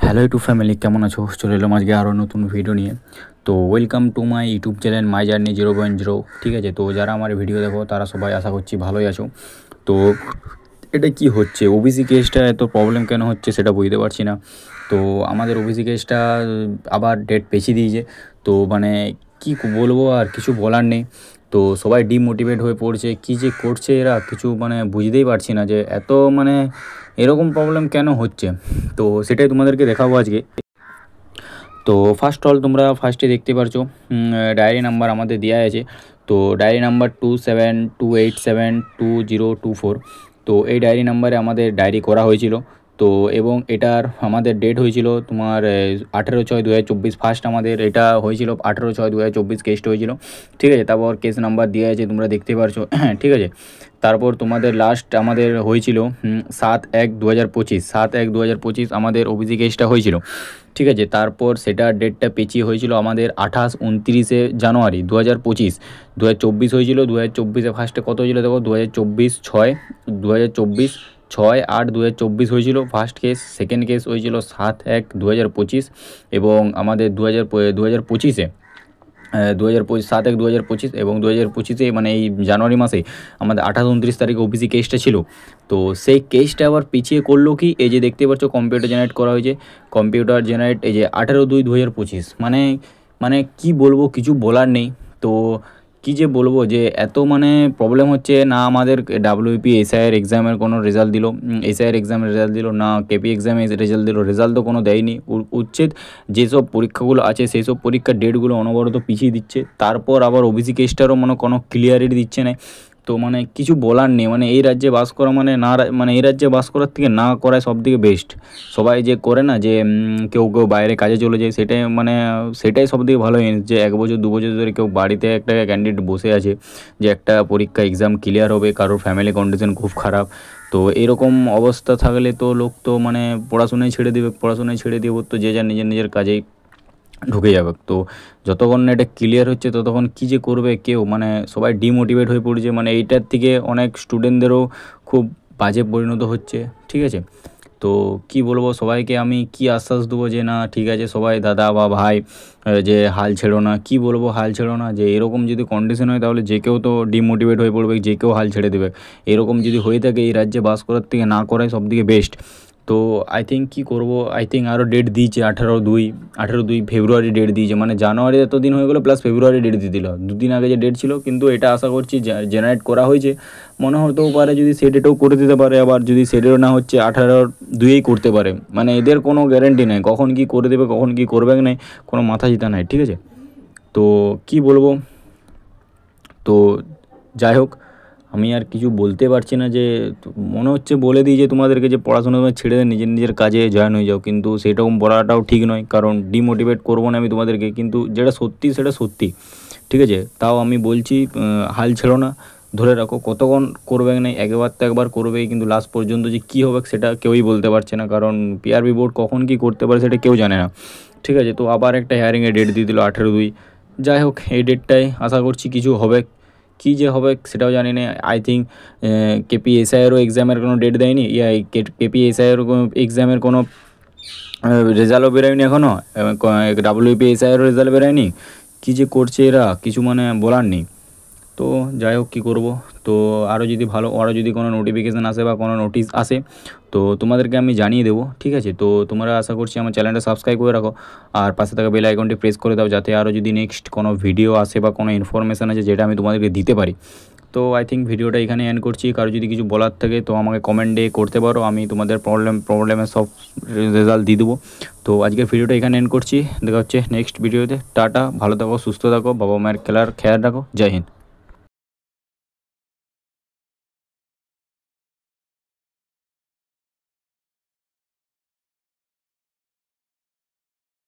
Hello YouTube family, কেমন আছো? চলে এলাম আজকে আরও নতুন ভিডিও নিয়ে। তো welcome to my YouTube channel my journey 0.0। ঠিক আছে, তো যারা আমার ভিডিও দেখো তারা সবাই আশা করছি ভালোই আছো। তো এটা কি হচ্ছে, ওবিসি কেসটা এত প্রবলেম কেন হচ্ছে সেটা বুঝতে পারছি না। তো আমাদের ওবিসি কেসটা আবার ডেট পেছিয়ে দিয়েছে। তো মানে কি বলবো, আর কিছু বলার নেই। তো সবাই ডিমোটিভেট হয়ে পড়ছে, কী যে করছে এরা কিছু মানে বুঝতেই পারছি না যে এত মানে এরকম প্রবলেম কেন হচ্ছে। তো সেটাই তোমাদেরকে দেখাবো আজকে। তো ফার্স্ট অল তোমরা ফার্স্টে দেখতে পারছো ডায়েরি নাম্বার আমাদের দেওয়া আছে। তো ডায়েরি নাম্বার 2728722024। তো এই ডায়েরি নাম্বারে আমাদের ডায়েরি করা হয়েছিল। তো এবং এটার আমাদের ডেট হয়েছিল তোমার 18/6/2024। ফার্স্ট আমাদের এটা হয়েছিল 18/6/2024 কেসটা হয়েছিল। ঠিক আছে, তারপর কেস নাম্বার দেওয়া আছে তোমরা দেখতে পারছো। ঠিক আছে, তারপর তোমাদের লাস্ট আমাদের হয়েছিল 7/1/2025। 7/1/2025 আমাদের ওবিসি কেসটা হয়েছিল। ঠিক আছে, তারপর সেটা ডেটটা পেছিয়ে হয়েছিল আমাদের 28-29 জানুয়ারি 2025। 2024 হয়েছিল। 2024-এ ফার্স্টে কত হয়েছিল দেখো, 2024-6 হয়েছিল ফার্স্ট কেস। সেকেন্ড কেস হয়েছিল 7/1/2025 এবং আমাদের 2025-এ 7/1/2025 এবং 2025-এ মানে এই জানুয়ারি মাসে আমাদের 28-29 ওবিসি কেসটা ছিল। তো সেই কেসটা আবার পিছিয়ে করলো কি, এই যে দেখতে পাচ্ছ কম্পিউটার জেনারেট করা হয়েছে। কম্পিউটার জেনারেট এই যে 18/2/2025। মানে মানে কি বলবো, কিছু বলার নেই। তো কী যে বলবো যে এত মানে প্রবলেম হচ্ছে না। আমাদের ডাব্লিউপি এসআইয়ের এক্সামের কোনো রেজাল্ট দিল, এসআইয়ের এক্সামের রেজাল্ট দিল না, কেপি এক্সামে রেজাল্ট দিল, রেজাল্ট তো কোনো দেয়নি। উচ্ছেদ যেসব পরীক্ষাগুলো আছে সেই সব পরীক্ষার ডেটগুলো অনবরত পিছিয়ে দিচ্ছে। তারপর আবার ওবিসি কেসটারও মানে কোনো ক্লিয়ারিটি দিচ্ছে না। তো মানে কিছু বলার নেই। মানে এই রাজ্যে বাস করা মানে না, মানে এই রাজ্যে বাস করার থেকে না করাই সব থেকে বেস্ট। সবাই যে করে না যে কেউ কেউ বাইরে কাজে চলে যায়, সেটাই মানে সেটাই সব থেকে ভালো জিনিস যে 1 বছর 2 বছর ধরে কেউ বাড়িতে একটা ক্যান্ডিডেট বসে আছে যে একটা পরীক্ষা এক্সাম ক্লিয়ার হবে, কারোর ফ্যামিলি কন্ডিশন খুব খারাপ। তো এরকম অবস্থা থাকলে তো লোক তো মানে পড়াশোনায় ছেড়ে দেবে তো যে যার নিজের নিজের কাজেই ঢুকে যাবে। তো যতক্ষণ না এটা ক্লিয়ার হচ্ছে ততক্ষণ কী যে করবে কেউ, মানে সবাই ডিমোটিভেট হয়ে পড়ছে। মানে এইটার থেকে অনেক স্টুডেন্টদেরও খুব বাজে পরিণত হচ্ছে। ঠিক আছে, তো কি বলবো সবাইকে আমি কি আশ্বাস দেবো যে না ঠিক আছে সবাই দাদা বা ভাই, যে হাল ছেড়ো না। কি বলবো হাল ছেড়ো না, যে এরকম যদি কন্ডিশন হয় তাহলে যে কেউ তো ডিমোটিভেট হয়ে পড়বে, যে কেউ হাল ছেড়ে দেবে। এরকম যদি হয়ে থাকে এই রাজ্যে বাস করার থেকে না করাই সবথেকে বেস্ট। তো আই থিঙ্ক কী করবো, আই থিঙ্ক আরও ডেট দিয়েছে 18/2 ফেব্রুয়ারি ডেট দিয়েছে। মানে জানুয়ারি এত দিন হয়ে গেলো প্লাস ফেব্রুয়ারি ডেট দিয়ে দিল, দুদিন আগে যে ডেট ছিল। কিন্তু এটা আশা করছি জেনারেট করা হয়েছে, মনে হতেও পারে যদি সে ডেটেও করে দিতে পারে, আবার যদি সে ডেটও না হচ্ছে 18/2-এই করতে পারে। মানে এদের কোনো গ্যারেন্টি নেই কখন কি করে দেবে, কখন কি করবে না, কোনো মাথা চিতা নাই। ঠিক আছে, তো কি বলবো, তো যাই হোক আমি আর কিছু বলতে পারছি না। যে মনে হচ্ছে বলে দিই যে তোমাদেরকে যে পড়াশোনা তোমার ছেড়ে দেয়, নিজের নিজের কাজে জয়েন হয়ে যাও, কিন্তু সেরকম বলাটাও ঠিক নয়, কারণ ডিমোটিভেট করবো না আমি তোমাদেরকে, কিন্তু যেটা সত্যি সেটা সত্যি। ঠিক আছে, তাও আমি বলছি হাল ছেড়ো না, ধরে রাখো। কতক্ষণ করবে না, একবার তো একবার করবেই, কিন্তু লাস্ট পর্যন্ত যে কী হবে সেটা কেউই বলতে পারছে না, কারণ পিআরবি বোর্ড কখন কী করতে পারে সেটা কেউ জানে না। ঠিক আছে, তো আবার একটা হিয়ারিংয়ের ডেট দিয়ে দিল 18/2। যাই হোক এই ডেটটায় আশা করছি কিছু হবে, কী যে হবে সেটাও জানি না। আই থিঙ্ক কেপিএসআইয়েরও এক্সামের কোনো ডেট দেয়নি, কেপিএসআইয়েরও কোনো এক্সামের কোনো রেজাল্টও বেরোয়নি এখনও, ডাব্লিউপিএসআইয়েরও রেজাল্ট বেরোয়নি। কী যে করছে এরা কিছু মানে বলার নেই। তো যাই হোক কী করবো। তো আরও যদি কোনো নোটিফিকেশান আসে বা কোনো নোটিশ আসে তো তোমাদেরকে আমি জানিয়ে দেবো। ঠিক আছে, তো তোমরা আশা করছি আমার চ্যানেলটা সাবস্ক্রাইব করে রাখো আর পাশে থাকা বেল আইকনটি প্রেস করে দাও, যাতে আরও যদি নেক্সট কোনো ভিডিও আসে বা কোনো ইনফরমেশান আছে যেটা আমি তোমাদেরকে দিতে পারি। তো আই থিঙ্ক ভিডিওটা এখানে এন্ড করছি। কারো যদি কিছু বলার থাকে তো আমাকে কমেন্টে করতে পারো, আমি তোমাদের প্রবলেমের সব রেজাল্ট দিয়ে দেবো। তো আজকের ভিডিওটা এখানে এন্ড করছি, দেখা হচ্ছে নেক্সট ভিডিওতে। টাটা, ভালো থাকো, সুস্থ থাকো, বাবা মায়ের খেয়াল রাখো। জয় হিন্দ।